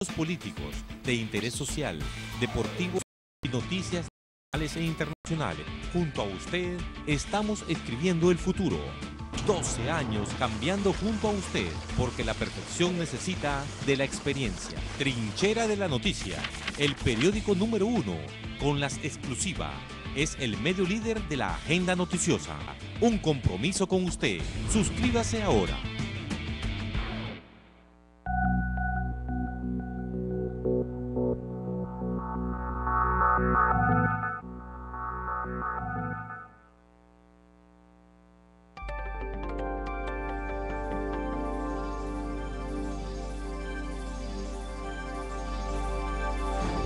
políticos, de interés social, deportivo y noticias nacionales e internacionales. Junto a usted estamos escribiendo el futuro. 12 años cambiando junto a usted, porque la perfección necesita de la experiencia. Trinchera de la Noticia, el periódico número 1, con las exclusivas. Es el medio líder de la agenda noticiosa. Un compromiso con usted. Suscríbase ahora.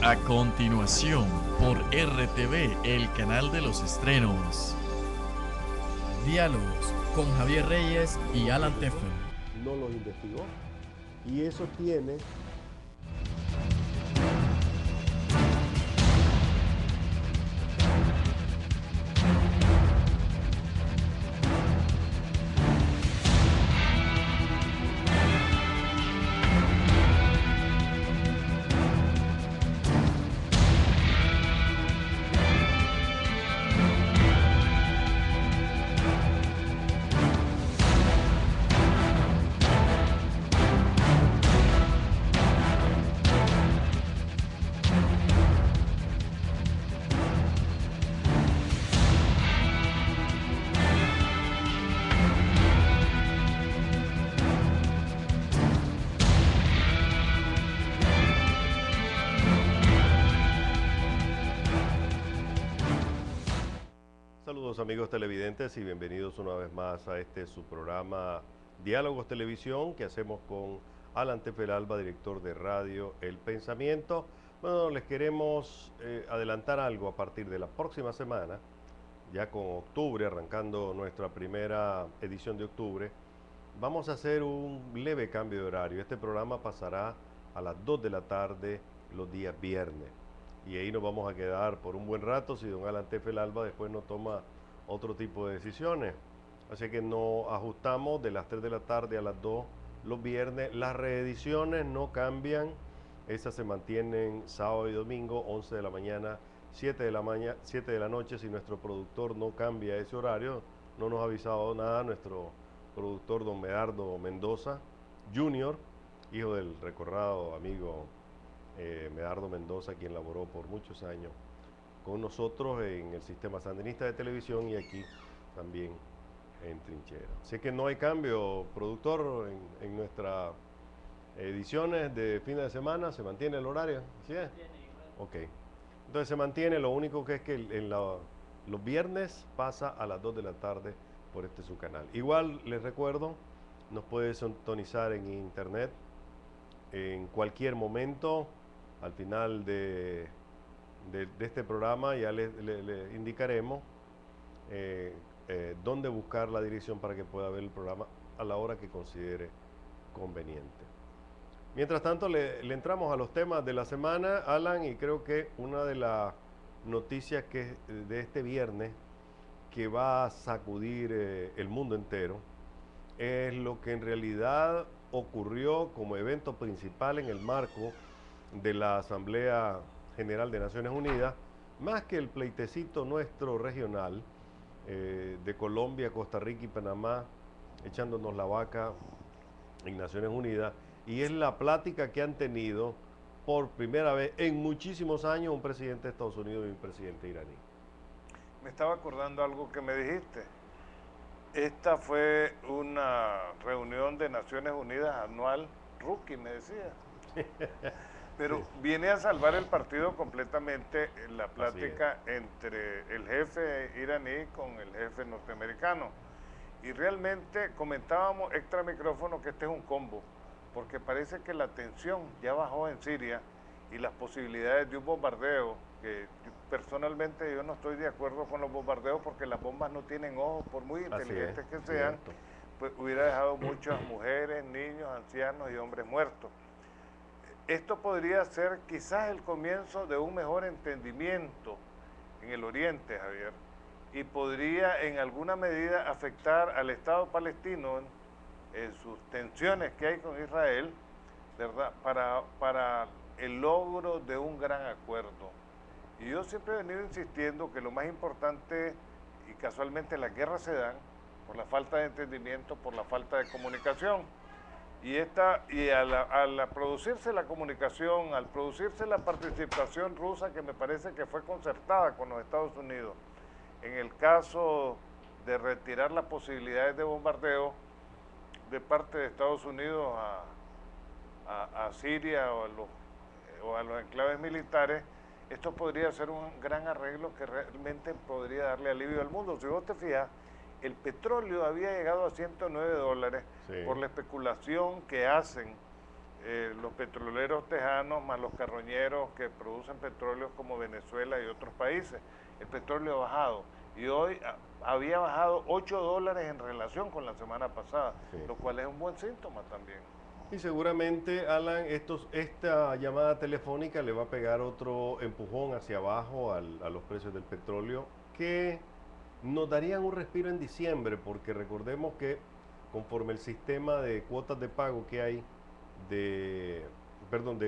A continuación, por RTV, el canal de los estrenos. Diálogos con Javier Reyes y Alan Teffel. No los investigó. Y eso tiene... Saludos amigos televidentes y bienvenidos una vez más a este su programa Diálogos Televisión que hacemos con Alan Teffel Alba, director de radio El Pensamiento. Bueno, les queremos adelantar algo a partir de la próxima semana, ya con octubre, arrancando nuestra primera edición de octubre, vamos a hacer un leve cambio de horario. Este programa pasará a las 2 de la tarde los días viernes. Y ahí nos vamos a quedar por un buen rato si don Alan Teffel Alba después no toma otro tipo de decisiones. Así que nos ajustamos de las 3 de la tarde a las 2 los viernes. Las reediciones no cambian. Esas se mantienen sábado y domingo, 11 de la mañana, 7 de la noche, si nuestro productor no cambia ese horario. No nos ha avisado nada nuestro productor don Medardo Mendoza Jr., hijo del recordado amigo Medardo Mendoza, quien laboró por muchos años con nosotros en el sistema sandinista de televisión y aquí también en Trinchera. Así que no hay cambio, productor, en nuestras ediciones de fin de semana, ¿se mantiene el horario? ¿Sí es? Ok. Entonces se mantiene, lo único que es que los viernes pasa a las 2 de la tarde por su canal. Igual les recuerdo, nos puede sintonizar en internet en cualquier momento. Al final de este programa ya le indicaremos dónde buscar la dirección para que pueda ver el programa a la hora que considere conveniente. Mientras tanto, le entramos a los temas de la semana, Alan, y creo que una de las noticias que de este viernes que va a sacudir el mundo entero es lo que en realidad ocurrió como evento principal en el marco de la Asamblea General de Naciones Unidas, más que el pleitecito nuestro regional de Colombia, Costa Rica y Panamá, echándonos la vaca en Naciones Unidas, y es la plática que han tenido por primera vez en muchísimos años un presidente de Estados Unidos y un presidente iraní. Me estaba acordando algo que me dijiste. Esta fue una reunión de Naciones Unidas anual, rookie, me decía. Pero sí, viene a salvar el partido completamente la plática entre el jefe iraní con el jefe norteamericano. Y realmente comentábamos extra micrófono que este es un combo, porque parece que la tensión ya bajó en Siria y las posibilidades de un bombardeo, que personalmente yo no estoy de acuerdo con los bombardeos porque las bombas no tienen ojos, por muy inteligentes que sean, pues hubiera dejado muchas mujeres, niños, ancianos y hombres muertos. Esto podría ser quizás el comienzo de un mejor entendimiento en el Oriente, Javier, y podría en alguna medida afectar al Estado palestino en sus tensiones que hay con Israel, ¿verdad? Para el logro de un gran acuerdo. Y yo siempre he venido insistiendo que lo más importante, y casualmente las guerras se dan por la falta de entendimiento, por la falta de comunicación. Y al producirse la comunicación, al producirse la participación rusa, que me parece que fue concertada con los Estados Unidos, en el caso de retirar las posibilidades de bombardeo de parte de Estados Unidos a Siria o a los enclaves militares, esto podría ser un gran arreglo que realmente podría darle alivio al mundo. Si vos te fijas, el petróleo había llegado a $109 Sí. por la especulación que hacen los petroleros tejanos más los carroñeros que producen petróleo como Venezuela y otros países. El petróleo ha bajado y hoy había bajado $8 en relación con la semana pasada, Sí. lo cual es un buen síntoma también. Y seguramente, Alan, esta llamada telefónica le va a pegar otro empujón hacia abajo a los precios del petróleo, que nos darían un respiro en diciembre, porque recordemos que conforme el sistema de cuotas de pago que hay, de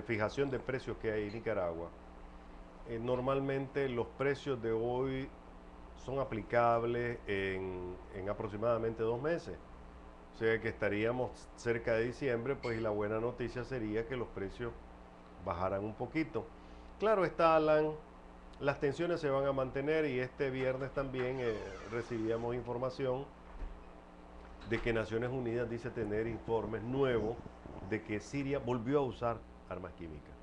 fijación de precios que hay en Nicaragua, normalmente los precios de hoy son aplicables en aproximadamente 2 meses. O sea que estaríamos cerca de diciembre, pues, y la buena noticia sería que los precios bajaran un poquito. Claro está, Alan, las tensiones se van a mantener y este viernes también recibíamos información de que Naciones Unidas dice tener informes nuevos de que Siria volvió a usar armas químicas.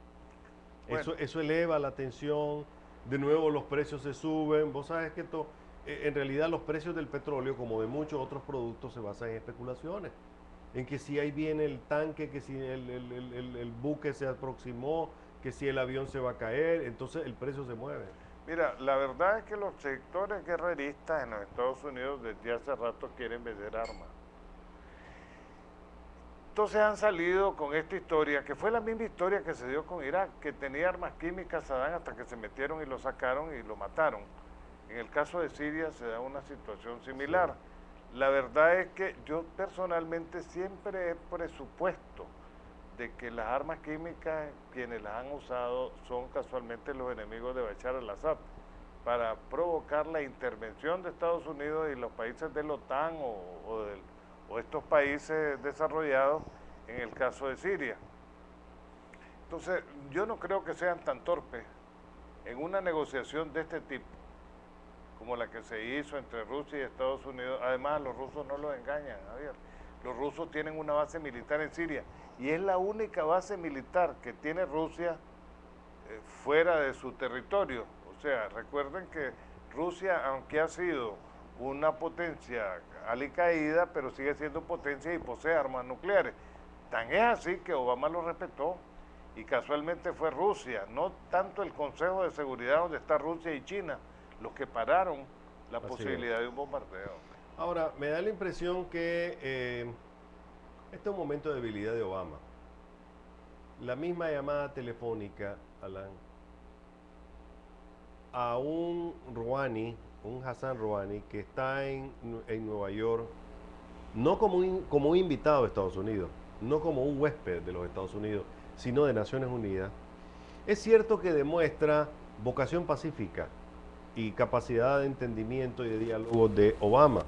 Bueno. Eso eleva la tensión, de nuevo los precios se suben. Vos sabes que en realidad los precios del petróleo, como de muchos otros productos, se basan en especulaciones. En que si ahí viene el tanque, que si el buque se aproximó, que si el avión se va a caer, entonces el precio se mueve. Mira, la verdad es que los sectores guerreristas en los Estados Unidos desde hace rato quieren vender armas. Entonces han salido con esta historia, que fue la misma historia que se dio con Irak, que tenía armas químicas Saddam hasta que se metieron y lo sacaron y lo mataron. En el caso de Siria se da una situación similar. Sí. La verdad es que yo personalmente siempre he presupuesto de que las armas químicas, quienes las han usado, son casualmente los enemigos de Bashar al-Assad, para provocar la intervención de Estados Unidos y los países de la OTAN o estos países desarrollados en el caso de Siria. Entonces, yo no creo que sean tan torpes en una negociación de este tipo, como la que se hizo entre Rusia y Estados Unidos. Además, los rusos no los engañan, Javier. Los rusos tienen una base militar en Siria y es la única base militar que tiene Rusia fuera de su territorio. O sea, recuerden que Rusia, aunque ha sido una potencia alicaída, pero sigue siendo potencia y posee armas nucleares. Tan es así que Obama lo respetó y casualmente fue Rusia, no tanto el Consejo de Seguridad donde está Rusia y China, los que pararon la posibilidad de un bombardeo. Ahora, me da la impresión que este es un momento de debilidad de Obama. La misma llamada telefónica, Alan, a un Rouhani, un Hassan Rouhani, que está en Nueva York, no como un invitado de Estados Unidos, no como un huésped de los Estados Unidos, sino de Naciones Unidas, es cierto que demuestra vocación pacífica y capacidad de entendimiento y de diálogo de Obama,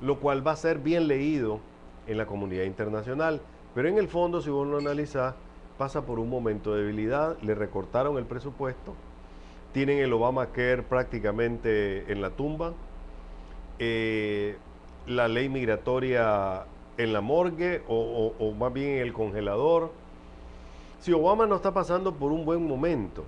lo cual va a ser bien leído en la comunidad internacional, pero en el fondo, si vos lo analizás, pasa por un momento de debilidad. Le recortaron el presupuesto, tienen el Obamacare prácticamente en la tumba, la ley migratoria en la morgue o más bien en el congelador. Si Obama no está pasando por un buen momento,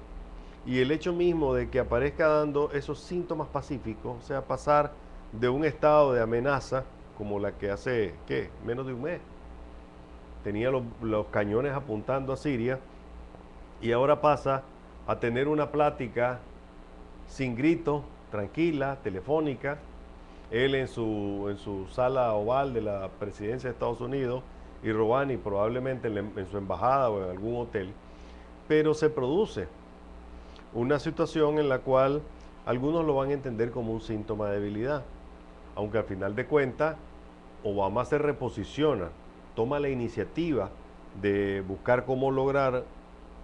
y el hecho mismo de que aparezca dando esos síntomas pacíficos, o sea, pasar de un estado de amenaza, como la que hace, ¿qué?, menos de un mes, tenía los cañones apuntando a Siria, y ahora pasa a tener una plática sin gritos, tranquila, telefónica, él en su sala oval de la presidencia de Estados Unidos, y Rouhani probablemente en su embajada o en algún hotel, pero se produce una situación en la cual algunos lo van a entender como un síntoma de debilidad, aunque al final de cuentas Obama se reposiciona, toma la iniciativa de buscar cómo lograr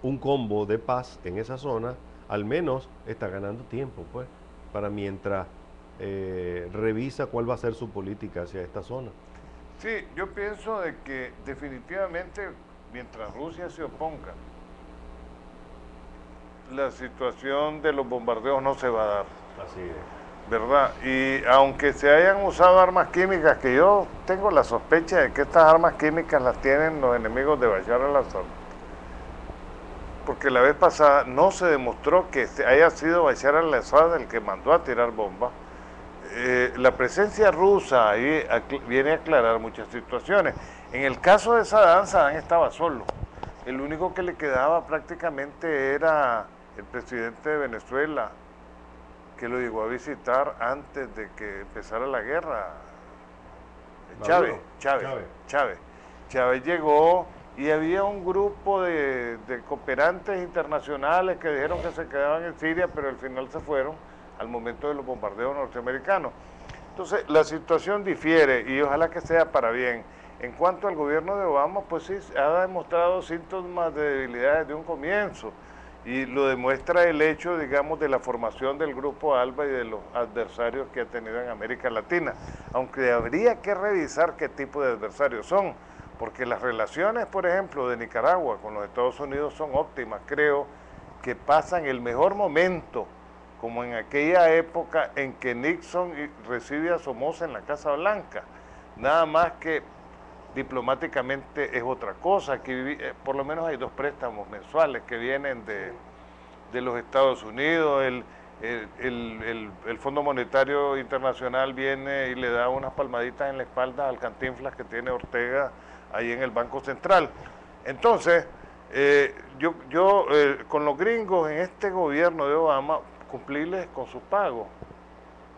un combo de paz en esa zona, al menos está ganando tiempo, pues, para mientras revisa cuál va a ser su política hacia esta zona. Sí, yo pienso de que definitivamente mientras Rusia se oponga, la situación de los bombardeos no se va a dar. Así es. ¿Verdad? Y aunque se hayan usado armas químicas, que yo tengo la sospecha de que estas armas químicas las tienen los enemigos de Bashar al-Assad, porque la vez pasada no se demostró que haya sido Bashar al-Assad el que mandó a tirar bombas. La presencia rusa ahí viene a aclarar muchas situaciones. En el caso de Saddam, Saddam estaba solo. El único que le quedaba prácticamente era el presidente de Venezuela, que lo llegó a visitar antes de que empezara la guerra. Chávez llegó y había un grupo de cooperantes internacionales que dijeron que se quedaban en Siria, pero al final se fueron al momento de los bombardeos norteamericanos. Entonces, la situación difiere y ojalá que sea para bien. En cuanto al gobierno de Obama, pues sí, ha demostrado síntomas de debilidad desde un comienzo. Y lo demuestra el hecho, digamos, de la formación del Grupo ALBA y de los adversarios que ha tenido en América Latina. Aunque habría que revisar qué tipo de adversarios son, porque las relaciones, por ejemplo, de Nicaragua con los Estados Unidos son óptimas. Creo que pasan el mejor momento, como en aquella época en que Nixon recibe a Somoza en la Casa Blanca. Nada más que diplomáticamente es otra cosa, que por lo menos hay 2 préstamos mensuales que vienen de los Estados Unidos, el Fondo Monetario Internacional viene y le da unas palmaditas en la espalda al Cantinflas que tiene Ortega ahí en el Banco Central. Entonces, yo con los gringos en este gobierno de Obama, cumplirles con sus pagos.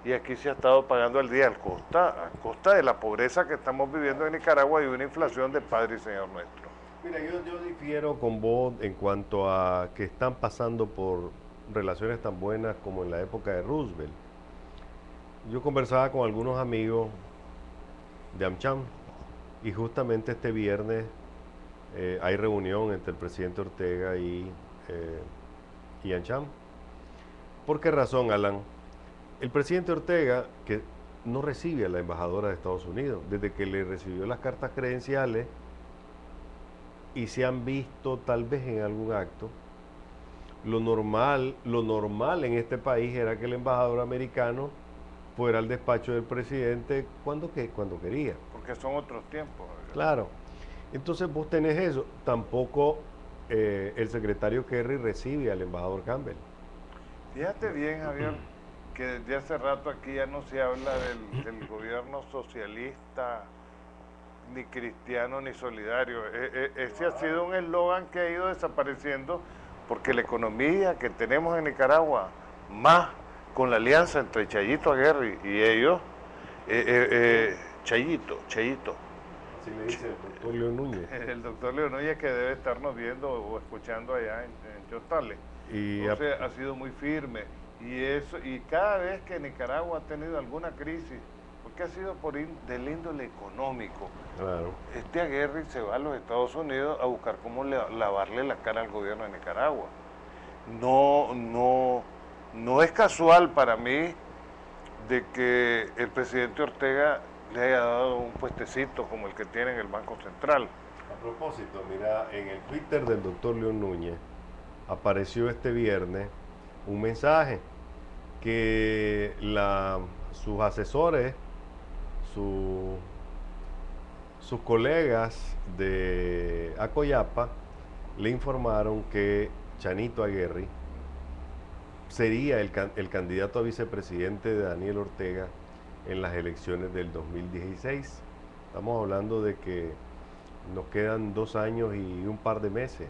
Y aquí se ha estado pagando al día a costa de la pobreza que estamos viviendo en Nicaragua y una inflación de Padre y Señor nuestro. Mira, yo difiero con vos en cuanto a que están pasando por relaciones tan buenas como en la época de Roosevelt. Yo conversaba con algunos amigos de AmCham y justamente este viernes hay reunión entre el presidente Ortega y AmCham. ¿Por qué razón, Alan? El presidente Ortega, que no recibe a la embajadora de Estados Unidos, desde que le recibió las cartas credenciales y se han visto tal vez en algún acto, lo normal en este país era que el embajador americano fuera al despacho del presidente cuando quería. Porque son otros tiempos. ¿Verdad? Claro. Entonces vos tenés eso. Tampoco el secretario Kerry recibe al embajador Campbell. Fíjate bien, Javier, que desde hace rato aquí ya no se habla del gobierno socialista, ni cristiano, ni solidario. Ese ha sido un eslogan que ha ido desapareciendo porque la economía que tenemos en Nicaragua, más con la alianza entre Chayito Aguirre y ellos, Chayito. Así le dice el doctor León Núñez. El doctor León Núñez, que debe estarnos viendo o escuchando allá en Chotale. Entonces ha sido muy firme y cada vez que Nicaragua ha tenido alguna crisis, porque ha sido del índole económico, claro, este Aguirre se va a los Estados Unidos a buscar cómo lavarle la cara al gobierno de Nicaragua. No es casual para mí de que el presidente Ortega le haya dado un puestecito como el que tiene en el Banco Central. A propósito, mira, en el Twitter del doctor León Núñez apareció este viernes un mensaje que sus asesores, sus colegas de Acoyapa le informaron que Chanito Aguirre sería el candidato a vicepresidente de Daniel Ortega en las elecciones del 2016. Estamos hablando de que nos quedan 2 años y un par de meses.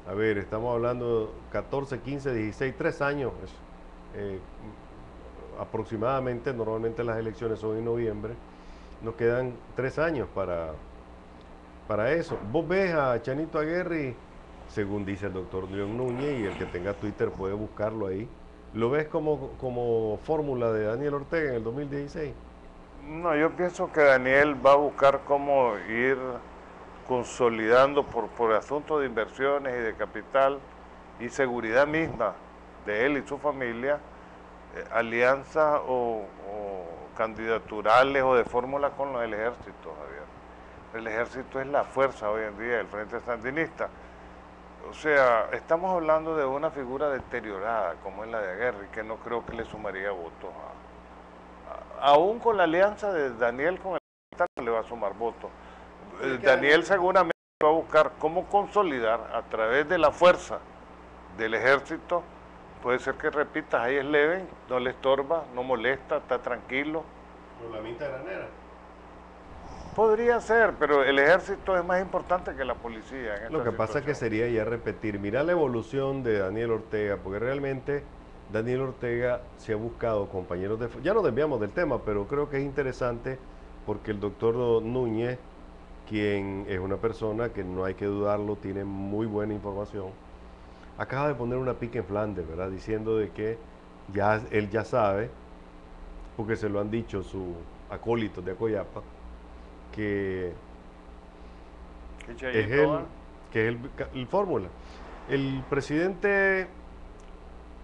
A ver, estamos hablando 14, 15, 16, 3 años aproximadamente. Normalmente las elecciones son en noviembre. Nos quedan 3 años para eso. Vos ves a Chanito Aguirre, según dice el doctor León Núñez, y el que tenga Twitter puede buscarlo ahí. ¿Lo ves como fórmula de Daniel Ortega en el 2016? No, yo pienso que Daniel va a buscar cómo ir consolidando por asuntos de inversiones y de capital y seguridad misma de él y su familia, alianzas o candidaturales o de fórmula con el ejército, Javier. El ejército es la fuerza hoy en día del Frente Sandinista. O sea, estamos hablando de una figura deteriorada como es la de Aguirre, que no creo que le sumaría votos. Aún con la alianza de Daniel con el militar no le va a sumar votos. Daniel seguramente va a buscar cómo consolidar a través de la fuerza del ejército. Puede ser que repitas, ahí es Leven, no le estorba, no molesta, está tranquilo. ¿Con la mitad granera? Podría ser, pero el ejército es más importante que la policía. Lo que pasa es que sería ya repetir. Mira la evolución de Daniel Ortega, porque realmente Daniel Ortega se ha buscado compañeros de... Ya nos desviamos del tema, pero creo que es interesante porque el doctor Núñez, quien es una persona que no hay que dudarlo, tiene muy buena información, acaba de poner una pica en Flandes, ¿verdad? Diciendo de que ya él ya sabe, porque se lo han dicho sus acólitos de Acoyapa, que es el fórmula. El presidente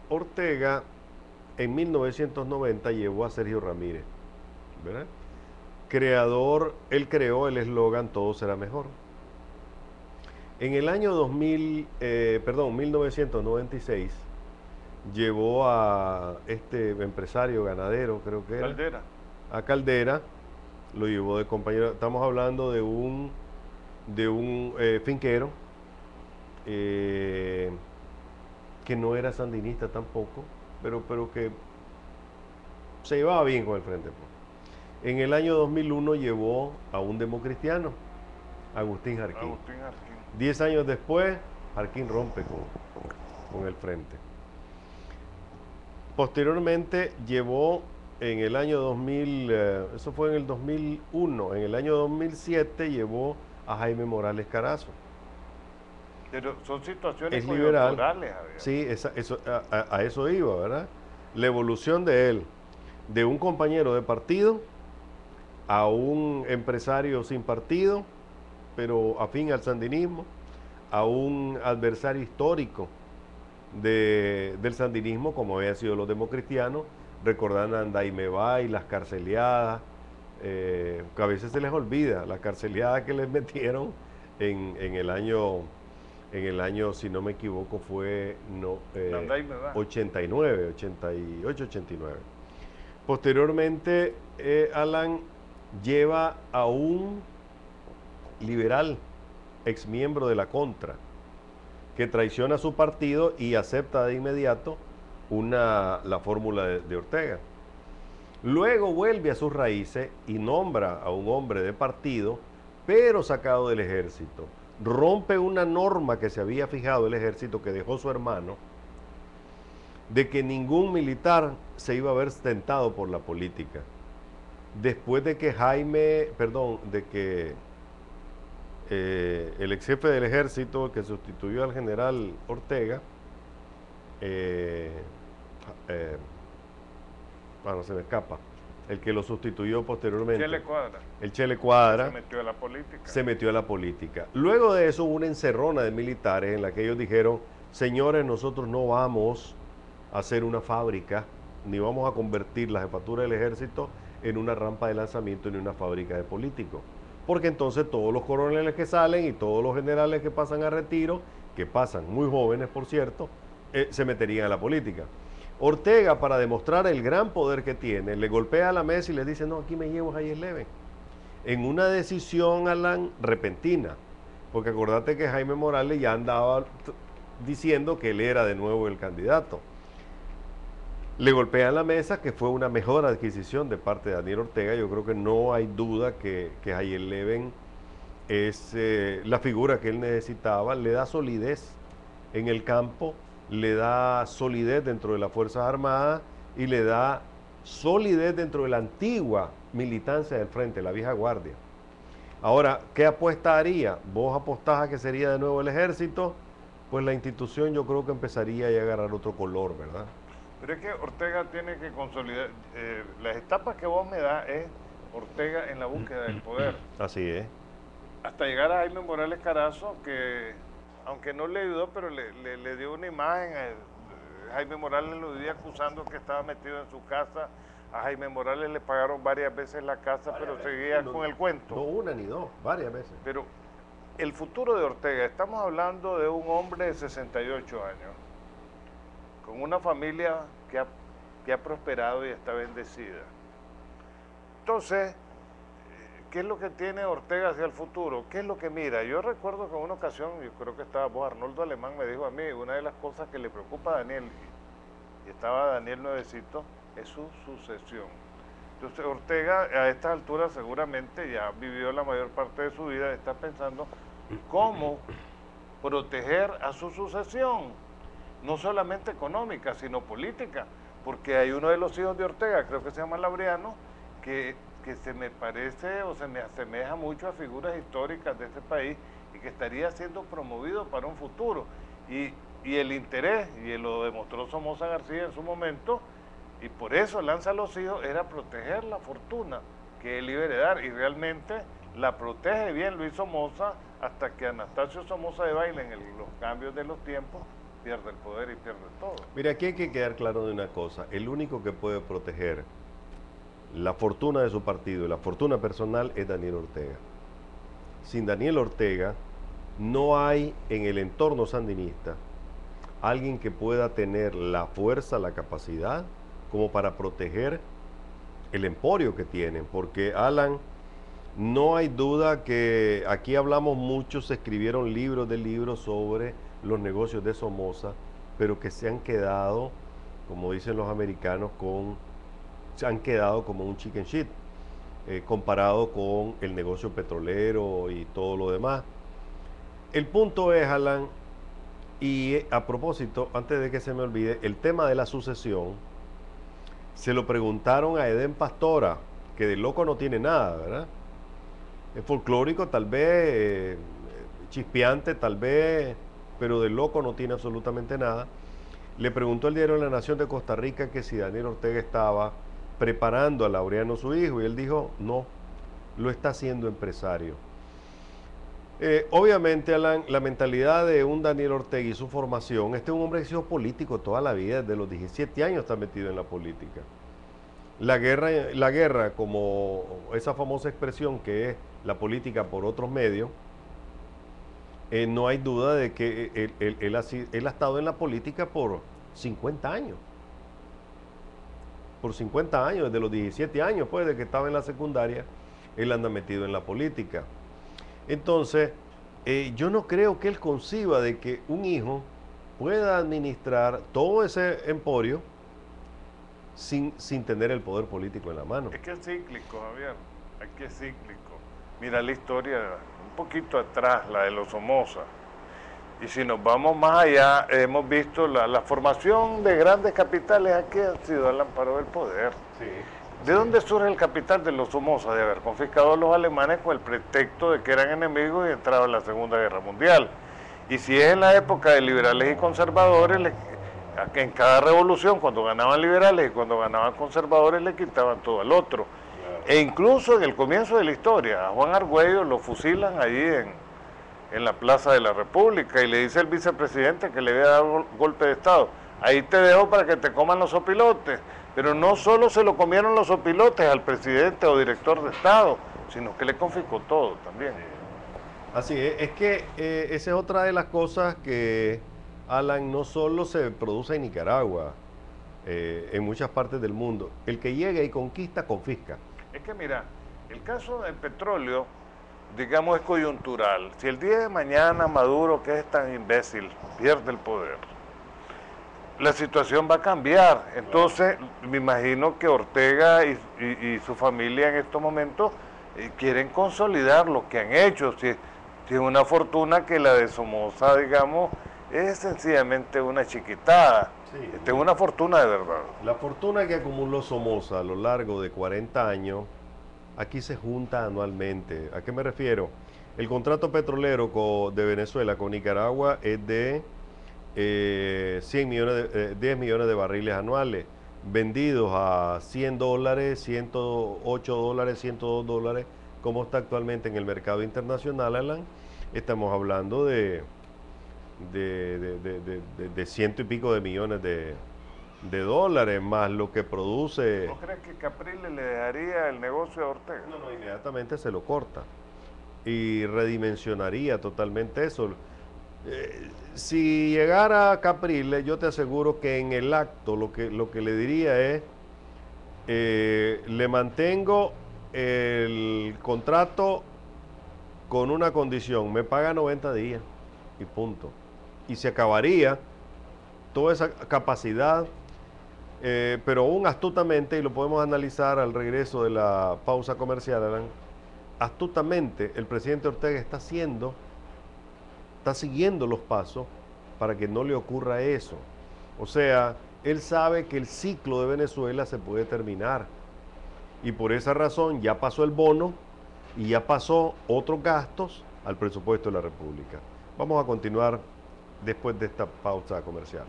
Ortega en 1990 llevó a Sergio Ramírez, ¿verdad? Él creó el eslogan "Todo será mejor". En el año 1996 llevó a este empresario ganadero, creo que era, a Caldera, lo llevó de compañero. Estamos hablando de un finquero que no era sandinista tampoco, pero que se llevaba bien con el Frente Pro. En el año 2001 llevó a un democristiano, Agustín Jarquín. 10 años después, Jarquín rompe con el Frente. Posteriormente llevó en el año 2000, eso fue en el 2001, en el año 2007 llevó a Jaime Morales Carazo. Pero son situaciones es liberal. Javier. Sí, a eso iba, ¿verdad? La evolución de él, de un compañero de partido a un empresario sin partido, pero afín al sandinismo, a un adversario histórico del sandinismo, como habían sido los democristianos, recordando a Andaimebá y las carceleadas, que a veces se les olvida, las carceleadas que les metieron en el año, si no me equivoco, fue 89, 88, 89. Posteriormente, Alan lleva a un liberal, ex miembro de la Contra, que traiciona a su partido y acepta de inmediato la fórmula de Ortega. Luego vuelve a sus raíces y nombra a un hombre de partido, pero sacado del ejército. Rompe una norma que se había fijado el ejército, que dejó su hermano, de que ningún militar se iba a ver tentado por la política. Después de que el ex jefe del ejército, que sustituyó al general Ortega, bueno, se me escapa, el que lo sustituyó posteriormente, el Chele Cuadra, se metió a la política. Se metió a la política. Luego de eso hubo una encerrona de militares en la que ellos dijeron: señores, nosotros no vamos a hacer una fábrica, ni vamos a convertir la jefatura del ejército en una rampa de lanzamiento ni una fábrica de políticos, porque entonces todos los coroneles que salen y todos los generales que pasan a retiro, que pasan muy jóvenes por cierto, se meterían a la política. Ortega, para demostrar el gran poder que tiene, le golpea a la mesa y le dice: no, aquí me llevo a Jair Leven, en una decisión, Alan, repentina, porque acordate que Jaime Morales ya andaba diciendo que él era de nuevo el candidato. Le golpea la mesa, que fue una mejor adquisición de parte de Daniel Ortega. Yo creo que no hay duda que Jair Leven es la figura que él necesitaba. Le da solidez en el campo, le da solidez dentro de las Fuerzas Armadas y le da solidez dentro de la antigua militancia del Frente, la vieja guardia. Ahora, ¿qué apuesta haría? ¿Vos apostás a que sería de nuevo el ejército? Pues la institución yo creo que empezaría a agarrar otro color, ¿verdad? Pero es que Ortega tiene que consolidar, las etapas que vos me das es Ortega en la búsqueda del poder. Así es. hasta llegar a Jaime Morales Carazo, que aunque no le ayudó, pero le dio una imagen. Jaime Morales lo vivía acusando que estaba metido en su casa. A Jaime Morales le pagaron varias veces la casa, pero seguía con el cuento. No una ni dos, varias veces. Pero el futuro de Ortega, estamos hablando de un hombre de 68 años, con una familia que ha prosperado y está bendecida. Entonces, ¿qué es lo que tiene Ortega hacia el futuro? ¿Qué es lo que mira? Yo recuerdo que en una ocasión, yo creo que estaba vos, Arnoldo Alemán, me dijo a mí, una de las cosas que le preocupa a Daniel, y estaba Daniel nuevecito, es su sucesión. Entonces Ortega a estas alturas seguramente ya vivió la mayor parte de su vida, está pensando cómo proteger a su sucesión, no solamente económica, sino política, porque hay uno de los hijos de Ortega, creo que se llama Laureano, que se me parece o se me asemeja mucho a figuras históricas de este país y que estaría siendo promovido para un futuro. Y el interés, y lo demostró Somoza García en su momento, y por eso lanza a los hijos, era proteger la fortuna que él iba a heredar, y realmente la protege bien Luis Somoza hasta que Anastasio Somoza de Baile, en los cambios de los tiempos, pierde el poder y pierde todo. Mira, aquí hay que quedar claro de una cosa, el único que puede proteger la fortuna de su partido y la fortuna personal es Daniel Ortega. Sin Daniel Ortega no hay en el entorno sandinista alguien que pueda tener la fuerza, la capacidad como para proteger el emporio que tienen, porque Alan, no hay duda que aquí hablamos mucho, se escribieron libros de libros sobre los negocios de Somoza, pero que se han quedado, como dicen los americanos, se han quedado como un chicken shit, comparado con el negocio petrolero y todo lo demás. El punto es, Alan, y a propósito, antes de que se me olvide, el tema de la sucesión, se lo preguntaron a Edén Pastora, que de loco no tiene nada, ¿verdad? Es folclórico tal vez, chispeante tal vez, pero de loco no tiene absolutamente nada. Le preguntó el diario La Nación de Costa Rica que si Daniel Ortega estaba preparando a Laureano su hijo, y él dijo, no, lo está haciendo empresario. Obviamente, Alan, la mentalidad de un Daniel Ortega y su formación, este es un hombre que ha sido político toda la vida, desde los 17 años está metido en la política. La guerra, como esa famosa expresión que es la política por otros medios, no hay duda de que él ha estado en la política por 50 años. Por 50 años, desde los 17 años, pues, de que estaba en la secundaria, él anda metido en la política. Entonces, yo no creo que él conciba de que un hijo pueda administrar todo ese emporio sin tener el poder político en la mano. Es que es cíclico, Javier, es que es cíclico. Mira la historia un poquito atrás, la de los Somoza. Y si nos vamos más allá, hemos visto la formación de grandes capitales aquí ha sido al amparo del poder. Sí. ¿De dónde surge el capital de los Somoza? De haber confiscado a los alemanes con el pretexto de que eran enemigos y entraron en la Segunda Guerra Mundial. Y si es en la época de liberales y conservadores, en cada revolución, cuando ganaban liberales y cuando ganaban conservadores, le quitaban todo al otro. Claro. E incluso en el comienzo de la historia, a Juan Argüello lo fusilan allí en la Plaza de la República y le dice el vicepresidente que le había dado golpe de Estado. Ahí te dejo para que te coman los opilotes. Pero no solo se lo comieron los opilotes al presidente o director de Estado, sino que le confiscó todo también. Así es que esa es otra de las cosas que, Alan, no solo se produce en Nicaragua, en muchas partes del mundo. El que llega y conquista, confisca. Es que mira, el caso del petróleo, digamos, es coyuntural. Si el día de mañana Maduro, que es tan imbécil, pierde el poder, la situación va a cambiar. Entonces, me imagino que Ortega y su familia en estos momentos quieren consolidar lo que han hecho. Si es una fortuna que la de Somoza, digamos, es sencillamente una chiquitada. Sí. Es una fortuna de verdad. La fortuna que acumuló Somoza a lo largo de 40 años, aquí se junta anualmente. ¿A qué me refiero? El contrato petrolero de Venezuela con Nicaragua es de 10 millones de barriles anuales, vendidos a $100, $108, $102 como está actualmente en el mercado internacional, Alan, estamos hablando de ciento y pico de millones de dólares, más lo que produce. ¿No crees que Capriles le dejaría el negocio a Ortega? No, inmediatamente se lo corta y redimensionaría totalmente eso. Si llegara Capriles, yo te aseguro que en el acto lo que le diría es, le mantengo el contrato con una condición, me paga 90 días y punto. Y se acabaría toda esa capacidad, pero aún astutamente, y lo podemos analizar al regreso de la pausa comercial, Alan, astutamente el presidente Ortega está siguiendo los pasos para que no le ocurra eso. O sea, él sabe que el ciclo de Venezuela se puede terminar y por esa razón ya pasó el bono y ya pasó otros gastos al presupuesto de la República. Vamos a continuar después de esta pausa comercial.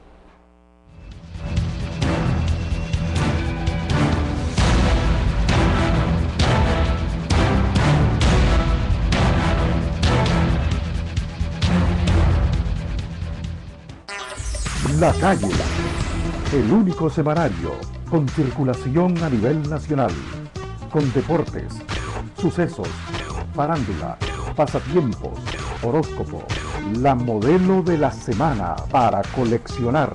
La Calle, el único semanario con circulación a nivel nacional, con deportes, sucesos, farándula, pasatiempos, horóscopo, la modelo de la semana para coleccionar.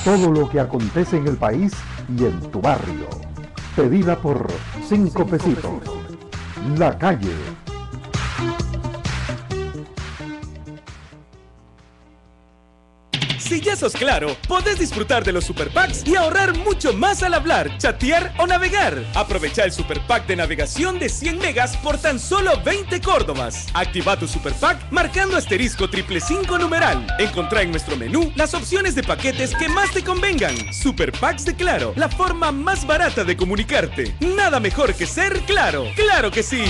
Todo lo que acontece en el país y en tu barrio. Pedida por 5 pesitos. La Calle. Si ya sos Claro, podés disfrutar de los Super Packs y ahorrar mucho más al hablar, chatear o navegar. Aprovecha el Super Pack de navegación de 100 megas por tan solo 20 córdobas. Activa tu Super Pack marcando asterisco 555 numeral. Encontrá en nuestro menú las opciones de paquetes que más te convengan. Super Packs de Claro, la forma más barata de comunicarte. Nada mejor que ser Claro. ¡Claro que sí!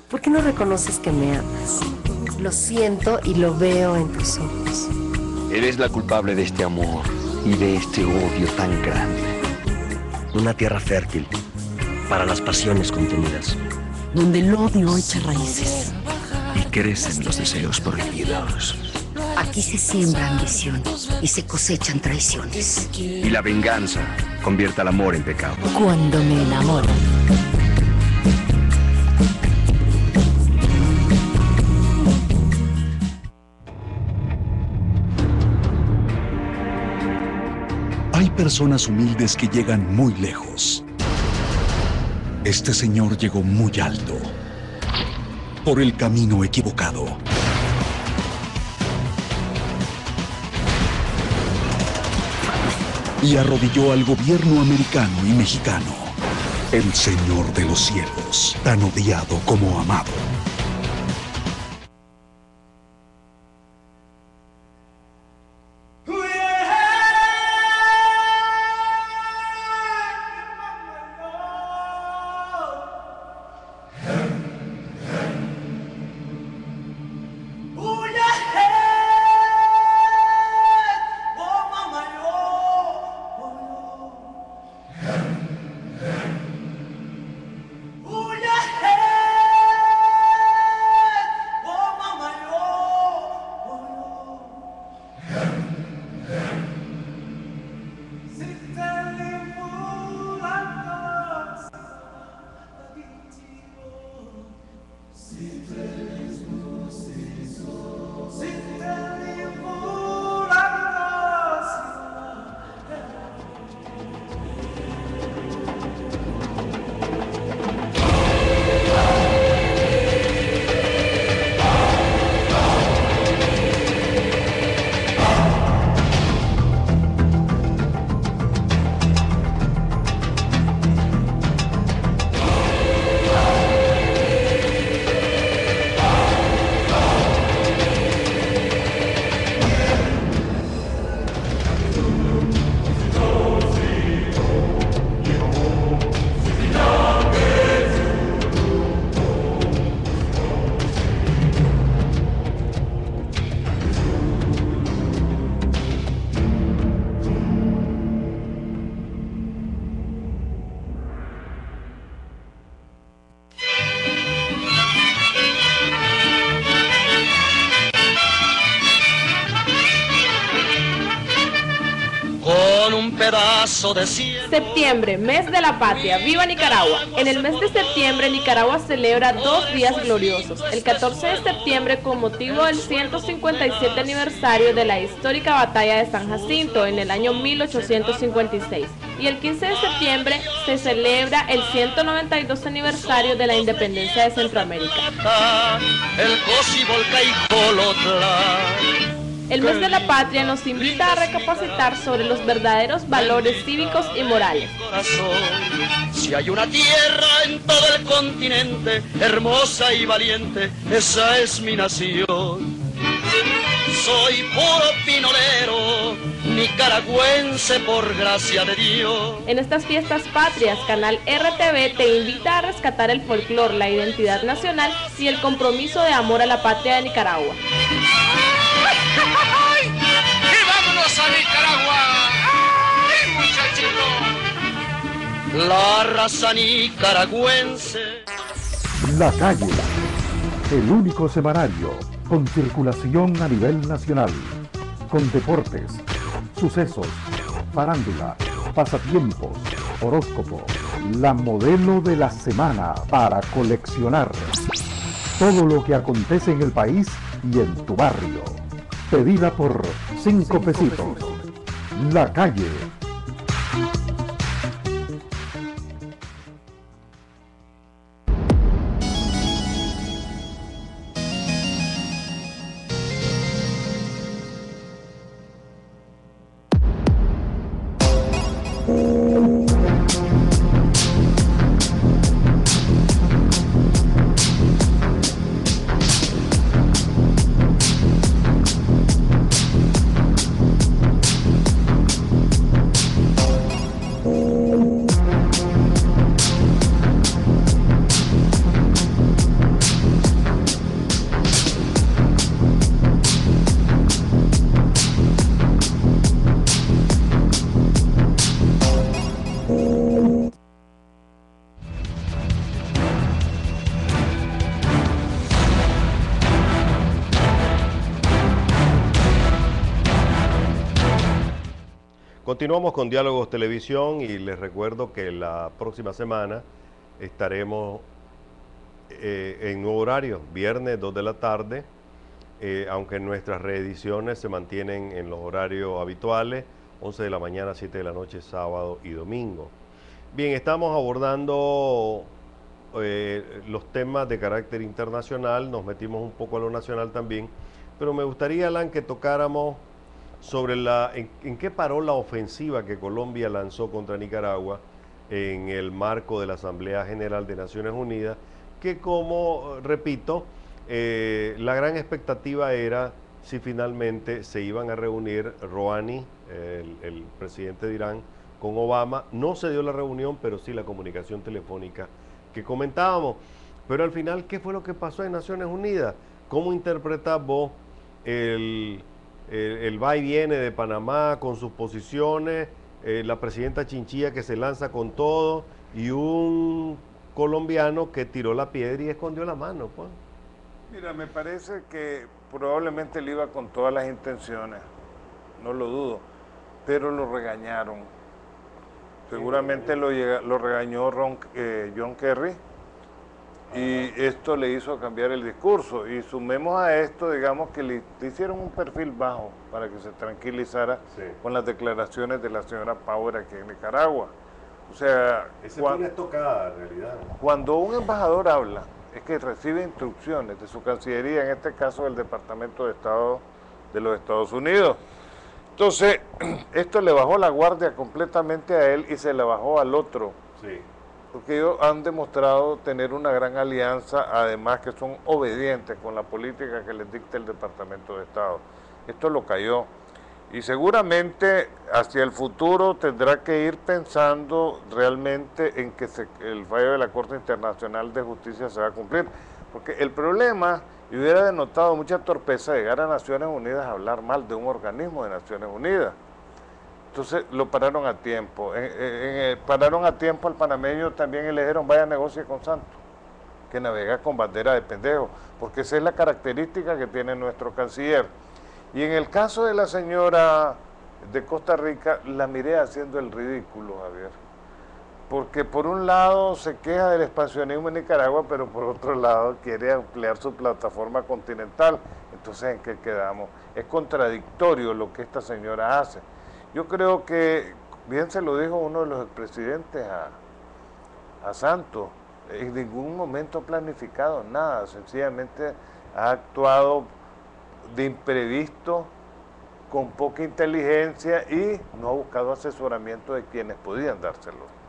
¿Por qué no reconoces que me amas? Lo siento y lo veo en tus ojos. Eres la culpable de este amor y de este odio tan grande. Una tierra fértil para las pasiones contenidas. Donde el odio echa raíces. Y crecen los deseos prohibidos. Aquí se siembra ambición y se cosechan traiciones. Y la venganza convierte al amor en pecado. Cuando me enamoro. Hay personas humildes que llegan muy lejos. Este señor llegó muy alto, por el camino equivocado. Y arrodilló al gobierno americano y mexicano. El Señor de los Cielos, tan odiado como amado. con un pedazo de cielo. Septiembre, mes de la patria, ¡viva Nicaragua! En el mes de septiembre, Nicaragua celebra 2 días gloriosos. El 14 de septiembre, con motivo del 157 aniversario de la histórica batalla de San Jacinto en el año 1856. Y el 15 de septiembre se celebra el 192 aniversario de la independencia de Centroamérica. El Cocibolca y Jolotla. El mes de la patria nos invita a recapacitar sobre los verdaderos valores cívicos y morales. Si hay una tierra en todo el continente, hermosa y valiente, esa es mi nación. Soy puro pinolero, nicaragüense por gracia de Dios. En estas fiestas patrias, Canal RTV te invita a rescatar el folclor, la identidad nacional y el compromiso de amor a la patria de Nicaragua. ¡Y vámonos a Nicaragua! ¡Ay, muchachito! La raza nicaragüense. La Calle, el único semanario con circulación a nivel nacional, con deportes, sucesos, farándula, pasatiempos, horóscopo, la modelo de la semana para coleccionar. Todo lo que acontece en el país y en tu barrio. Pedida por 5 pesitos. La Calle. Continuamos con Diálogos Televisión y les recuerdo que la próxima semana estaremos en nuevo horario, viernes 2 de la tarde, aunque nuestras reediciones se mantienen en los horarios habituales, 11 de la mañana, 7 de la noche, sábado y domingo. Bien, estamos abordando los temas de carácter internacional, nos metimos un poco a lo nacional también, pero me gustaría, Alan, que tocáramos sobre en qué paró la ofensiva que Colombia lanzó contra Nicaragua en el marco de la Asamblea General de Naciones Unidas, que como, repito, la gran expectativa era si finalmente se iban a reunir Rouhani, el presidente de Irán, con Obama. No se dio la reunión, pero sí la comunicación telefónica que comentábamos. Pero al final, ¿qué fue lo que pasó en Naciones Unidas? ¿Cómo interpretás vos el va y viene de Panamá con sus posiciones, la presidenta Chinchilla que se lanza con todo y un colombiano que tiró la piedra y escondió la mano, pues? Mira, me parece que probablemente él iba con todas las intenciones, no lo dudo, pero lo regañaron. Seguramente lo regañó John Kerry, y esto le hizo cambiar el discurso. Y sumemos a esto, digamos, que le hicieron un perfil bajo para que se tranquilizara con las declaraciones de la señora Power aquí en Nicaragua. O sea, esa fue una estocada, en realidad. Cuando un embajador habla, es que recibe instrucciones de su Cancillería, en este caso del Departamento de Estado de los Estados Unidos. Entonces, esto le bajó la guardia completamente a él y se la bajó al otro. Sí. Porque ellos han demostrado tener una gran alianza, además que son obedientes con la política que les dicta el Departamento de Estado. Esto lo cayó. Y seguramente hacia el futuro tendrá que ir pensando realmente en que el fallo de la Corte Internacional de Justicia se va a cumplir. Porque el problema, y hubiera denotado mucha torpeza llegar a Naciones Unidas a hablar mal de un organismo de Naciones Unidas. Entonces lo pararon a tiempo. Pararon a tiempo al panameño también y le dijeron vaya negocie con Santos, que navega con bandera de pendejo, porque esa es la característica que tiene nuestro canciller. Y en el caso de la señora de Costa Rica, la miré haciendo el ridículo, Javier. Porque por un lado se queja del expansionismo en Nicaragua, pero por otro lado quiere ampliar su plataforma continental. Entonces, ¿en qué quedamos? Es contradictorio lo que esta señora hace. Yo creo que, bien se lo dijo uno de los expresidentes a Santos, en ningún momento ha planificado nada, sencillamente ha actuado de imprevisto, con poca inteligencia y no ha buscado asesoramiento de quienes podían dárselo.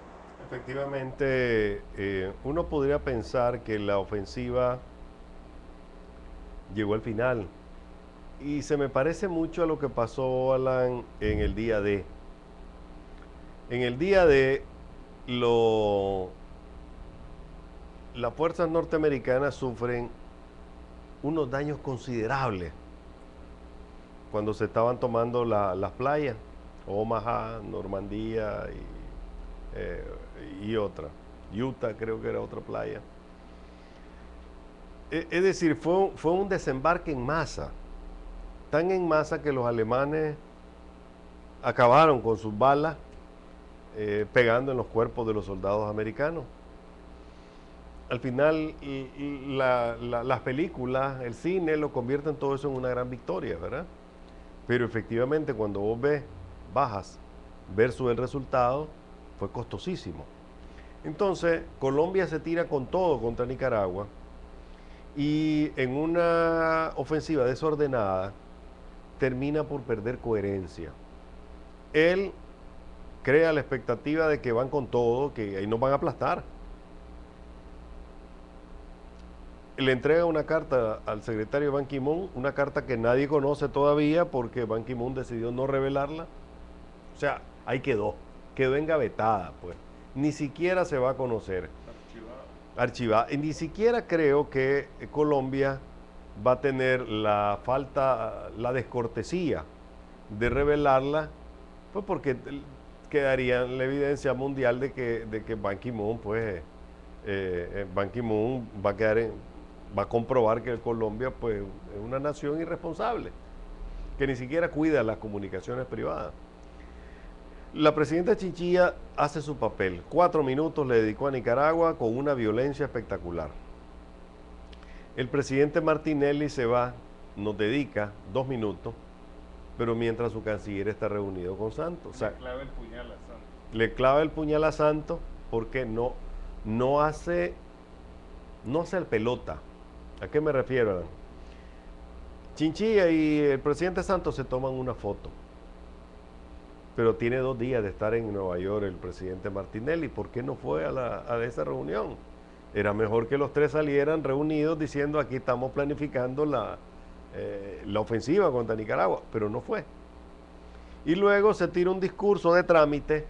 Efectivamente, uno podría pensar que la ofensiva llegó al final y se me parece mucho a lo que pasó, Alan, en el día D. En el día D, las fuerzas norteamericanas sufren unos daños considerables cuando se estaban tomando las playas, Omaha, Normandía y otra, Utah creo que era otra playa. Es decir, fue un desembarque en masa, tan en masa que los alemanes acabaron con sus balas pegando en los cuerpos de los soldados americanos. Al final, las películas, el cine, lo convierten todo eso en una gran victoria, ¿verdad? Pero efectivamente, cuando vos bajas versus el resultado, fue costosísimo. Entonces, Colombia se tira con todo contra Nicaragua y en una ofensiva desordenada termina por perder coherencia. Él crea la expectativa de que van con todo, que ahí nos van a aplastar. Le entrega una carta al secretario Ban Ki-moon, una carta que nadie conoce todavía porque Ban Ki-moon decidió no revelarla. O sea, ahí quedó engavetada, pues. Ni siquiera se va a conocer. Archivada. Y ni siquiera creo que Colombia va a tener la descortesía de revelarla, pues porque quedaría en la evidencia mundial de que Ban Ki-moon, pues, Ban Ki-moon va a comprobar que Colombia, pues, es una nación irresponsable, que ni siquiera cuida las comunicaciones privadas. La presidenta Chinchilla hace su papel. 4 minutos le dedicó a Nicaragua con una violencia espectacular. El presidente Martinelli se va, nos dedica 2 minutos, pero mientras su canciller está reunido con Santos. O sea, le clava el puñal a Santos. Le clava el puñal a Santos porque no hace el pelota. ¿A qué me refiero, Alan? Chinchilla y el presidente Santos se toman una foto, pero tiene 2 días de estar en Nueva York el presidente Martinelli. ¿Por qué no fue a esa reunión? Era mejor que los 3 salieran reunidos diciendo aquí estamos planificando la ofensiva contra Nicaragua, pero no fue. Y luego se tira un discurso de trámite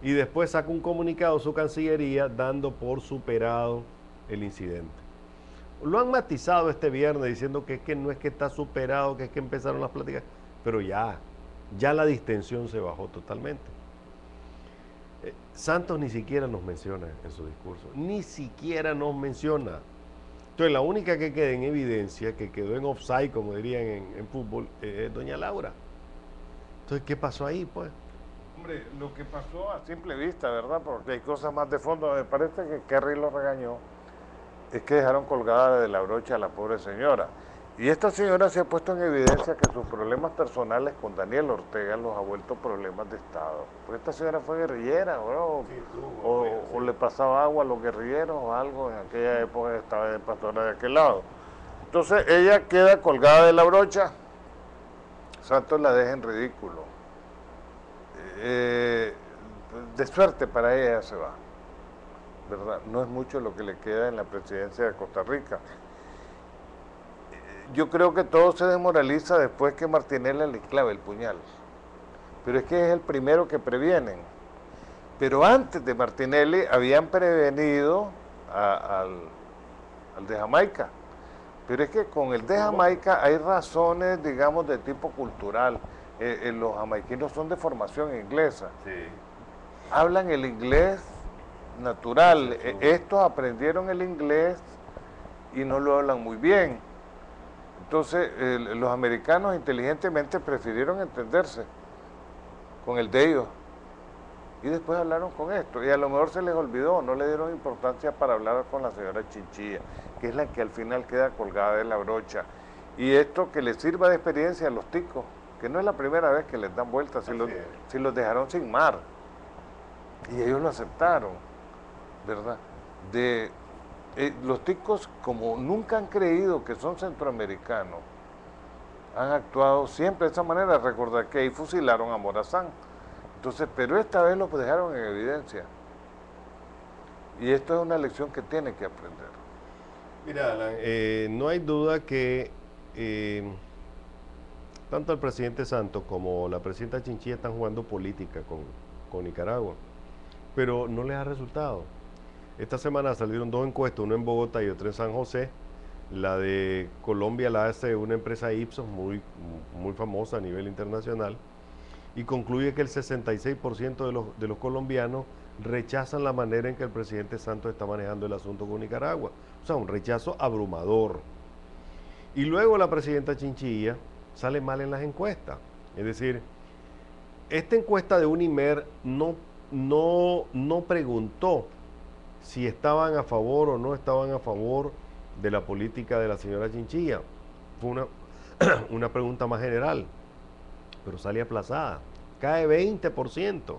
y después saca un comunicado su Cancillería dando por superado el incidente. Lo han matizado este viernes diciendo que es que no es que está superado, que es que empezaron las pláticas, pero ya la distensión se bajó totalmente. Santos ni siquiera nos menciona en su discurso, ni siquiera nos menciona. Entonces la única que queda en evidencia, que quedó en offside, como dirían en fútbol, es doña Laura. Entonces, ¿qué pasó ahí, pues? Hombre, lo que pasó a simple vista, ¿verdad? Porque hay cosas más de fondo. Me parece que Kerry lo regañó. Es que dejaron colgada de la brocha a la pobre señora. Y esta señora se ha puesto en evidencia que sus problemas personales con Daniel Ortega los ha vuelto problemas de Estado. Porque esta señora fue guerrillera, ¿no? O le pasaba agua a los guerrilleros o algo. En aquella época estaba de pastora de aquel lado. Entonces ella queda colgada de la brocha. Santos la deja en ridículo. De suerte para ella se va, ¿verdad? No es mucho lo que le queda en la presidencia de Costa Rica. Yo creo que todo se desmoraliza después que Martinelli le clave el puñal. Pero es que es el primero que previenen. Pero antes de Martinelli habían prevenido al de Jamaica. Pero es que con el de Jamaica hay razones, digamos, de tipo cultural. Los jamaiquinos son de formación inglesa. Sí. Hablan el inglés natural. Estos aprendieron el inglés y no lo hablan muy bien. Entonces, los americanos inteligentemente prefirieron entenderse con el de ellos. Y después hablaron con esto. Y a lo mejor se les olvidó, no le dieron importancia para hablar con la señora Chinchilla, que es la que al final queda colgada de la brocha. Y esto que les sirva de experiencia a los ticos, que no es la primera vez que les dan vueltas, si los dejaron sin mar. Y ellos lo aceptaron, ¿verdad? Los ticos, como nunca han creído que son centroamericanos, han actuado siempre de esa manera. Recordar que ahí fusilaron a Morazán. Entonces, pero esta vez lo dejaron en evidencia. Y esto es una lección que tienen que aprender. Mira, Alan, no hay duda que tanto el presidente Santos como la presidenta Chinchilla están jugando política con Nicaragua, pero no les ha resultado. Esta semana salieron 2 encuestas, una en Bogotá y otra en San José. La de Colombia la hace una empresa Ipsos muy famosa a nivel internacional, y concluye que el 66% de los colombianos rechazan la manera en que el presidente Santos está manejando el asunto con Nicaragua. O sea, un rechazo abrumador. Y luego la presidenta Chinchilla sale mal en las encuestas. Es decir, esta encuesta de Unimer no preguntó si estaban a favor o no estaban a favor de la política de la señora Chinchilla. Fue una pregunta más general, pero sale aplazada. Cae 20%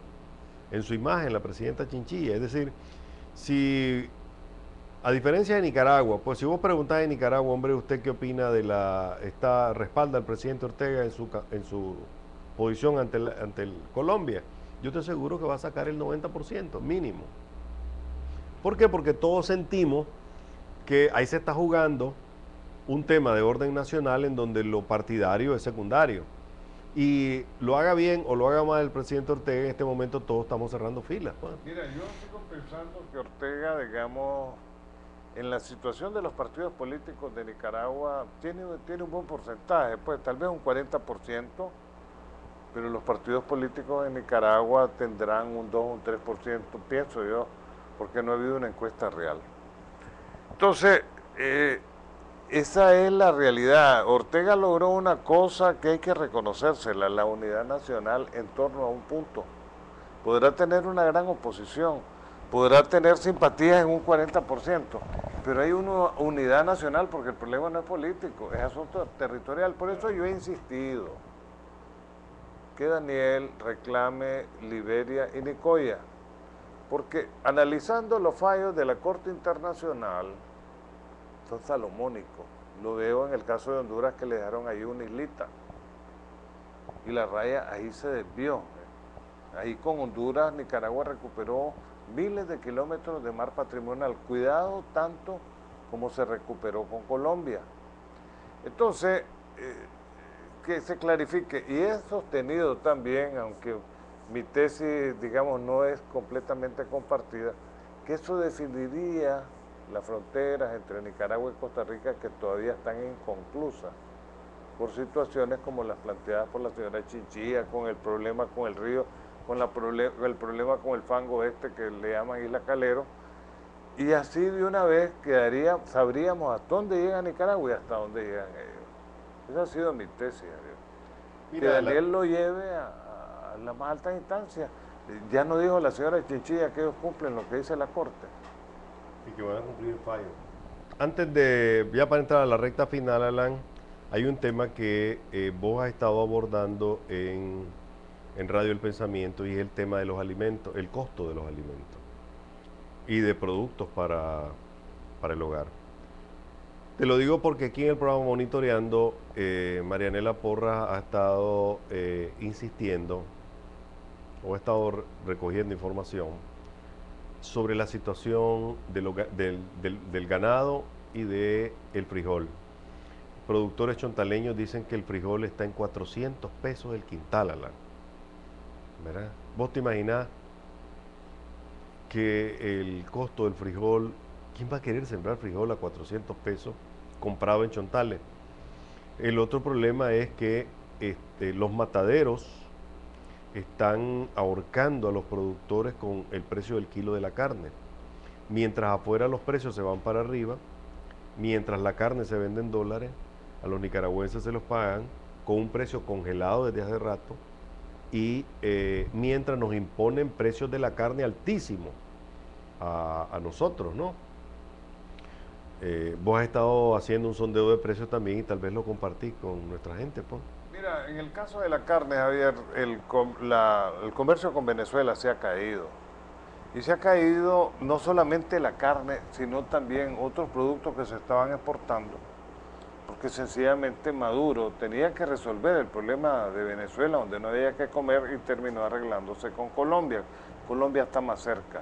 en su imagen la presidenta Chinchilla. Es decir, si, a diferencia de Nicaragua, pues si vos preguntás en Nicaragua, hombre, ¿usted qué opina de respalda al presidente Ortega en su posición ante el Colombia? Yo te aseguro que va a sacar el 90% mínimo. ¿Por qué? Porque todos sentimos que ahí se está jugando un tema de orden nacional en donde lo partidario es secundario. Y lo haga bien o lo haga mal el presidente Ortega, en este momento todos estamos cerrando filas. Pues. Mira, yo sigo pensando que Ortega, digamos, en la situación de los partidos políticos de Nicaragua, tiene un buen porcentaje, pues tal vez un 40%, pero los partidos políticos en Nicaragua tendrán un 2 o un 3%, pienso yo, porque no ha habido una encuesta real. Entonces, esa es la realidad. Ortega logró una cosa que hay que reconocérsela, la unidad nacional en torno a un punto. Podrá tener una gran oposición, podrá tener simpatías en un 40%, pero hay una unidad nacional porque el problema no es político, es asunto territorial. Por eso yo he insistido que Daniel reclame Liberia y Nicoya, porque analizando los fallos de la Corte Internacional, son salomónicos. Lo veo en el caso de Honduras, que le dejaron ahí una islita y la raya ahí se desvió. Ahí con Honduras, Nicaragua recuperó miles de kilómetros de mar patrimonial, cuidado tanto como se recuperó con Colombia. Entonces, que se clarifique, y he sostenido también, aunque mi tesis, digamos, no es completamente compartida, que eso definiría las fronteras entre Nicaragua y Costa Rica, que todavía están inconclusas por situaciones como las planteadas por la señora Chinchilla, con el problema con el río, con el problema con el fango que le llaman Isla Calero, y así de una vez sabríamos hasta dónde llega Nicaragua y hasta dónde llegan ellos. Esa ha sido mi tesis. Que Daniel lo lleve a la más alta instancia. Ya no dijo la señora Chinchilla que ellos cumplen lo que dice la Corte. Y que van a cumplir el fallo. Antes de, ya para entrar a la recta final, Alan, hay un tema que vos has estado abordando en Radio El Pensamiento, y es el tema de los alimentos, el costo de los alimentos y de productos para el hogar. Te lo digo porque aquí en el programa Monitoreando, Marianela Porras ha estado insistiendo, o ha estado recogiendo información sobre la situación del ganado y del frijol. Productores chontaleños dicen que el frijol está en 400 pesos el quintal, Alan. ¿Verdad? ¿Vos te imaginás que el costo del frijol, quién va a querer sembrar frijol a 400 pesos comprado en chontales? El otro problema es que los mataderos están ahorcando a los productores con el precio del kilo de la carne. Mientras afuera los precios se van para arriba, mientras la carne se vende en dólares, a los nicaragüenses se los pagan con un precio congelado desde hace rato, y mientras nos imponen precios de la carne altísimos a nosotros, ¿no? Vos has estado haciendo un sondeo de precios también y tal vez lo compartís con nuestra gente, pues. Mira, en el caso de la carne, Javier, el comercio con Venezuela se ha caído. Y se ha caído no solamente la carne, sino también otros productos que se estaban exportando. Porque sencillamente Maduro tenía que resolver el problema de Venezuela, donde no había que comer, y terminó arreglándose con Colombia. Colombia está más cerca.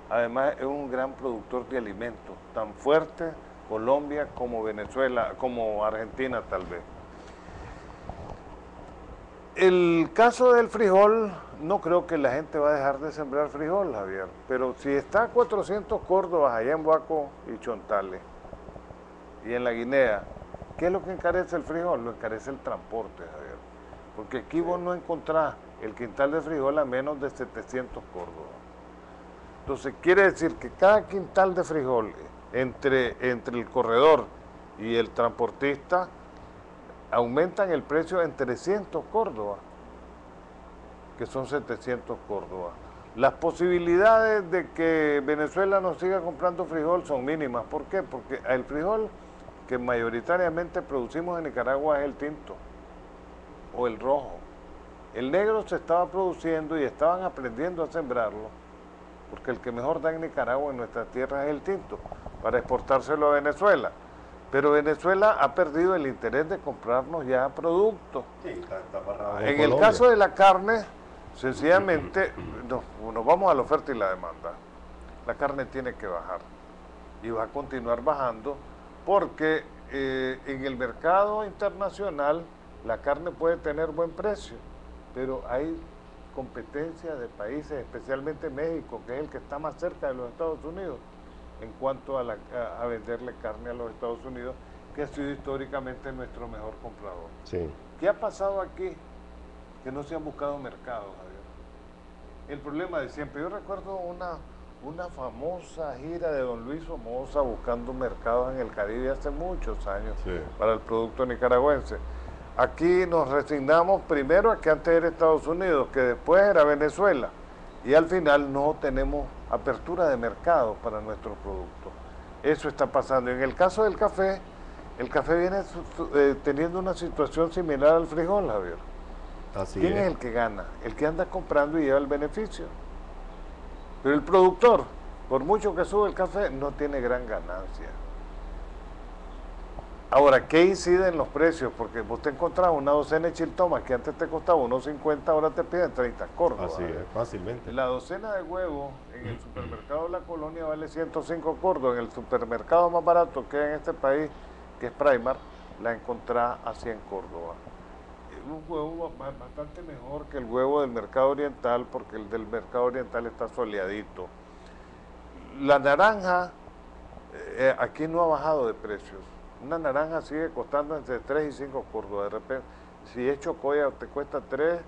Además es un gran productor de alimentos, tan fuerte Colombia como Venezuela, como Argentina tal vez. El caso del frijol, no creo que la gente va a dejar de sembrar frijol, Javier, pero si está a 400 córdobas allá en Buaco y Chontales y en la Guinea, ¿qué es lo que encarece el frijol? Lo encarece el transporte, Javier, porque aquí vos no encontrás el quintal de frijol a menos de 700 córdobas. Entonces quiere decir que cada quintal de frijol entre el corredor y el transportista aumentan el precio en 300 córdobas, que son 700 córdobas. Las posibilidades de que Venezuela nos siga comprando frijol son mínimas. ¿Por qué? Porque el frijol que mayoritariamente producimos en Nicaragua es el tinto o el rojo. El negro se estaba produciendo y estaban aprendiendo a sembrarlo, porque el que mejor da en Nicaragua, en nuestras tierras, es el tinto, para exportárselo a Venezuela. Pero Venezuela ha perdido el interés de comprarnos ya productos. Sí, está amarrado en el caso de la carne, sencillamente nos vamos a la oferta y la demanda. La carne tiene que bajar y va a continuar bajando porque en el mercado internacional la carne puede tener buen precio, pero hay competencia de países, especialmente México, que es el que está más cerca de los Estados Unidos, en cuanto a venderle carne a los Estados Unidos, que ha sido históricamente nuestro mejor comprador. Sí. ¿Qué ha pasado aquí? Que no se han buscado mercados, Javier. El problema de siempre. Yo recuerdo una famosa gira de don Luis Somoza buscando mercados en el Caribe hace muchos años, sí, para el producto nicaragüense. Aquí nos resignamos primero a que antes era Estados Unidos, que después era Venezuela, y al final no tenemos apertura de mercado para nuestros productos. Eso está pasando. En el caso del café, el café viene teniendo una situación similar al frijol, Javier. ¿Quién es el que gana? El que anda comprando y lleva el beneficio. Pero el productor, por mucho que sube el café, no tiene gran ganancia. Ahora, ¿qué incide en los precios? Porque vos te encontrás una docena de chiltomas que antes te costaba unos 50, ahora te piden 30 córdobas. Así es, fácilmente. La docena de huevos en el supermercado de la Colonia vale 105 córdobas. En el supermercado más barato que hay en este país, que es Primar, la encontrás a 100 córdobas. Un huevo bastante mejor que el huevo del mercado oriental, porque el del mercado oriental está soleadito. La naranja, aquí no ha bajado de precios. Una naranja sigue costando entre 3 y 5 córdobas. De repente, si es chocoya te cuesta 3,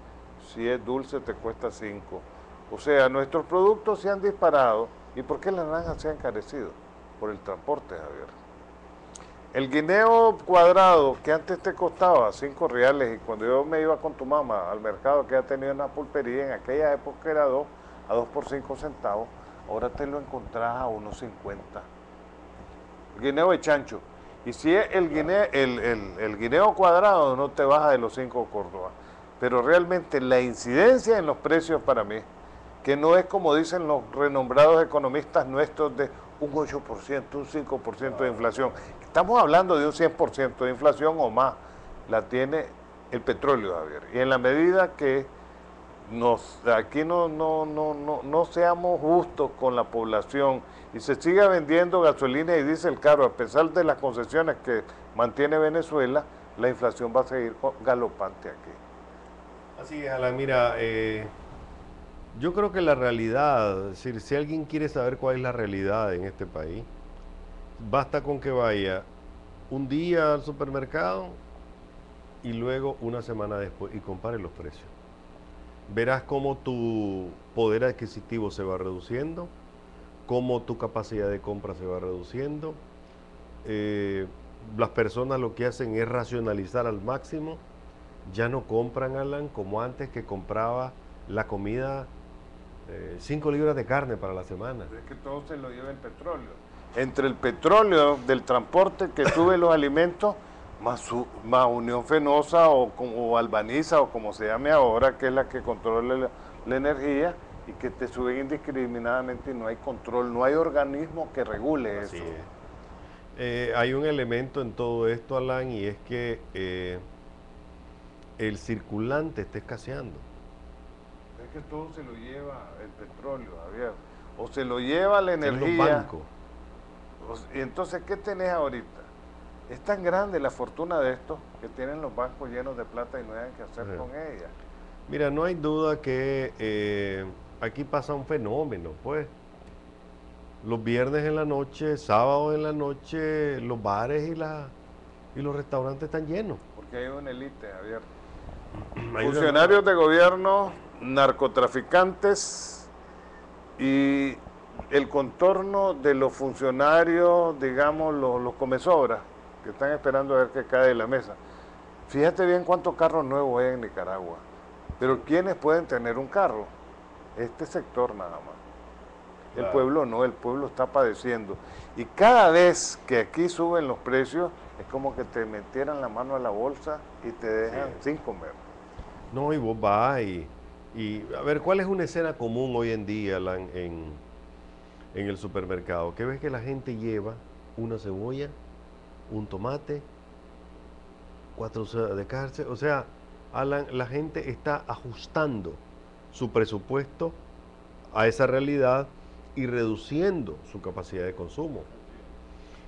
si es dulce te cuesta 5. O sea, nuestros productos se han disparado. ¿Y por qué las naranjas se han encarecido? Por el transporte, Javier. El guineo cuadrado, que antes te costaba 5 reales, y cuando yo me iba con tu mamá al mercado que ya tenía una pulpería, en aquella época era 2 por 5 centavos, ahora te lo encontrás a 1.50. Guineo de chancho. Y si es el guineo cuadrado, no te baja de los 5 córdobas. Pero realmente la incidencia en los precios para mí, que no es como dicen los renombrados economistas nuestros de un 8%, un 5% de inflación. Estamos hablando de un 100% de inflación o más. La tiene el petróleo, Javier. Y en la medida que aquí no seamos justos con la población y se siga vendiendo gasolina y diésel caro, a pesar de las concesiones que mantiene Venezuela, la inflación va a seguir galopante aquí. Así es, Alan. Mira, yo creo que la realidad, es decir, si alguien quiere saber cuál es la realidad en este país, basta con que vaya un día al supermercado y luego una semana después y compare los precios. Verás cómo tu poder adquisitivo se va reduciendo, cómo tu capacidad de compra se va reduciendo. Las personas lo que hacen es racionalizar al máximo ya no compran, Alan, como antes, que compraba la comida 5 libras de carne para la semana. Es que todo se lo lleva el petróleo. Entre el petróleo del transporte que sube los alimentos, más Unión Fenosa o Albaniza o como se llame ahora, que es la que controla la energía, y que te suben indiscriminadamente y no hay control, no hay organismo que regule Así eso. Hay un elemento en todo esto, Alan, y es que el circulante está escaseando. Es que todo se lo lleva el petróleo, Javier, o se lo lleva la energía. En los bancos. Y entonces, ¿qué tenés ahorita? Es tan grande la fortuna de estos que tienen los bancos llenos de plata y no hay que hacer con ella. Mira, no hay duda que aquí pasa un fenómeno, pues. Los viernes en la noche, sábado en la noche, los bares y los restaurantes están llenos. Porque hay una élite, Javier. Funcionarios de gobierno, narcotraficantes y el contorno de los funcionarios, digamos, los comesobras, que están esperando a ver qué cae de la mesa. Fíjate bien cuántos carros nuevos hay en Nicaragua. Pero ¿quiénes pueden tener un carro? Este sector nada más. El pueblo no, el pueblo está padeciendo. Y cada vez que aquí suben los precios, es como que te metieran la mano a la bolsa y te dejan sin comer. No, y vos vas y a ver, ¿cuál es una escena común hoy en día, Alan, en el supermercado? Que ves que la gente lleva una cebolla, un tomate, 4 de cárcel. O sea, Alan, la gente está ajustando su presupuesto a esa realidad y reduciendo su capacidad de consumo.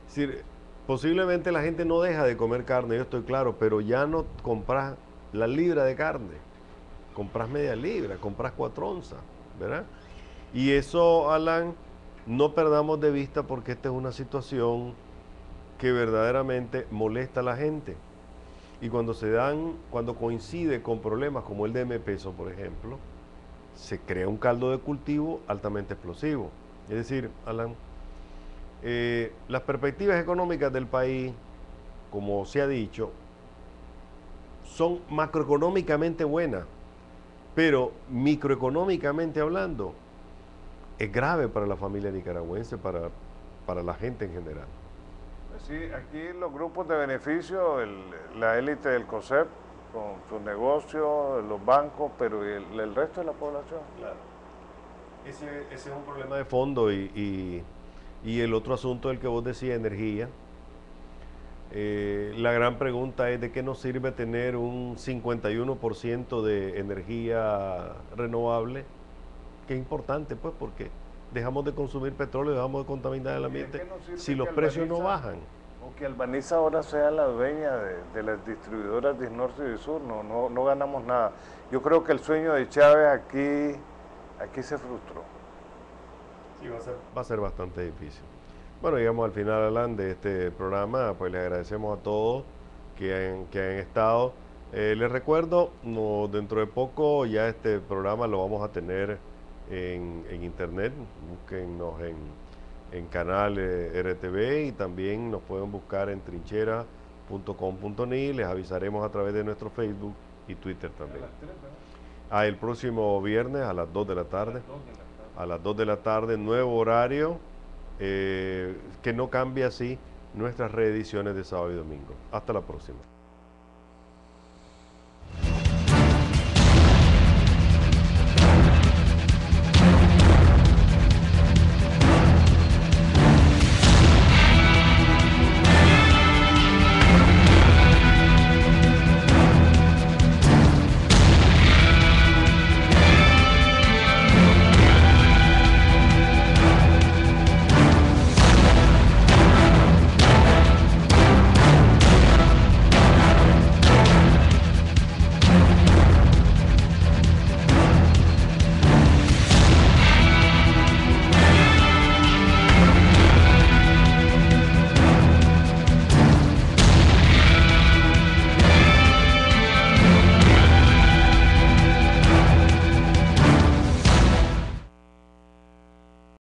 Es decir, posiblemente la gente no deja de comer carne, yo estoy claro, pero ya no compras la libra de carne, compras media libra, compras 4 onzas, ¿verdad? Y eso, Alan, no perdamos de vista, porque esta es una situación que verdaderamente molesta a la gente. Y cuando coincide con problemas como el de M-Peso, por ejemplo, se crea un caldo de cultivo altamente explosivo. Es decir, Alan, las perspectivas económicas del país, como se ha dicho, son macroeconómicamente buenas, pero microeconómicamente hablando, es grave para la familia nicaragüense, para la gente en general. Sí, aquí los grupos de beneficio, la élite del COSEP, con sus negocios, los bancos, pero el resto de la población. Claro. Ese es un problema de fondo y el otro asunto del que vos decías, energía. La gran pregunta es: ¿de qué nos sirve tener un 51% de energía renovable? Que es importante, pues, porque dejamos de consumir petróleo, dejamos de contaminar el ambiente si los precios no bajan. O que Albaniza ahora sea la dueña de las distribuidoras de Norte y de Sur, no ganamos nada. Yo creo que el sueño de Chávez aquí se frustró. Sí, va a ser bastante difícil. Bueno, llegamos al final, Alan, de este programa. Pues les agradecemos a todos que han estado. Les recuerdo, dentro de poco ya este programa lo vamos a tener en internet. Búsquennos en canal RTV y también nos pueden buscar en trinchera.com.ni. Les avisaremos a través de nuestro Facebook y Twitter también. El próximo viernes a las 2 de la tarde. A las 2 de la tarde, nuevo horario, que no cambia así nuestras reediciones de sábado y domingo. Hasta la próxima.